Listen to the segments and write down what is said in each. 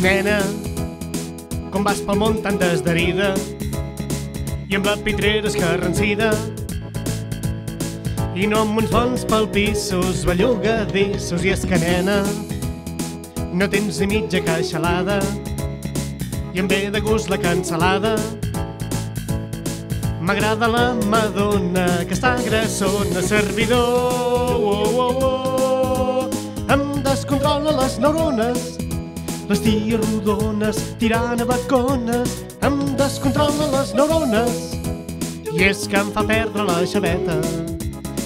Nena, com vas pel món tan desdarida i amb la pitrera escarransida i no amb uns bons palpissos bellugadissos. I és que, nena, no tens ni mitja queixalada i em ve de gust la cansalada. M'agrada la Madonna, que està grassona, servidor. Em descontrola les neurones, les ties rodones tirant a bacones. Em descontrola les neurones i és que em fa perdre la xaveta.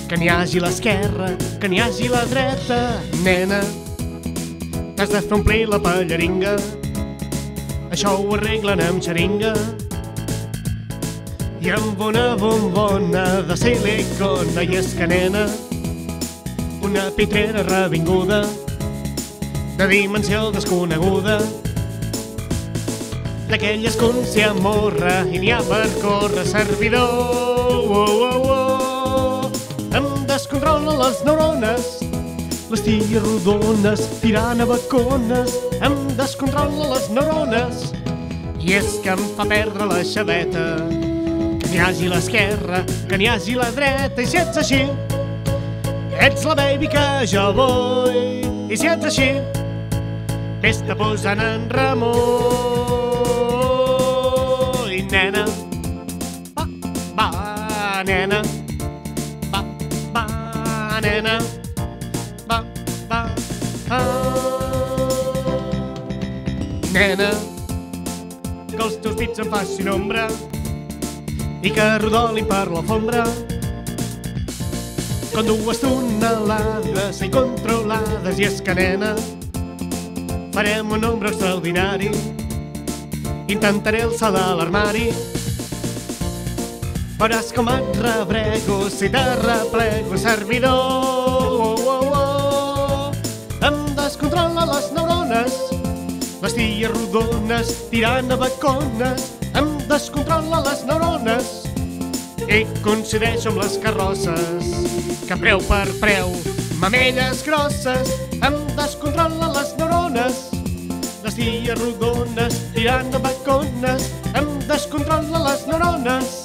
Que n'hi hagi l'esquerra, que n'hi hagi la dreta. Nena, t'has de fer omplir la palleringa, això ho arreglen amb xeringa i amb una bombona de silicona. I és que, nena, una pitrera revinguda de dimensió desconeguda, d'aquelles que un s'hi amorra i n'hi ha per córrer, servidor. Em descontrola les neurones, les ties rodones tirant a bacones. Em descontrola les neurones i és que em fa perdre la xaveta. Que n'hi hagi l'esquerra, que n'hi hagi la dreta. I si ets així, ets la baby que jo vull. I si ets així, vés-te posant en remull. Nena, va, nena, va, nena, va. Nena, que els teus dits em facin ombra i que rodolin per l'alfombra com dues tonelades incontrolades. I és que, nena, farem un nombre extraordinari, intentaré alçar de l'armari. Veuràs com et rebrego si te replego, servidor. Em descontrola les neurones, les ties rodones tirant a bacones. Em descontrola les neurones i coincideixo amb les carrosses, que preu per preu, mamelles grosses. Em descontrola les neurones, les ties rodones tirant a bacones. Em descontrola les neurones.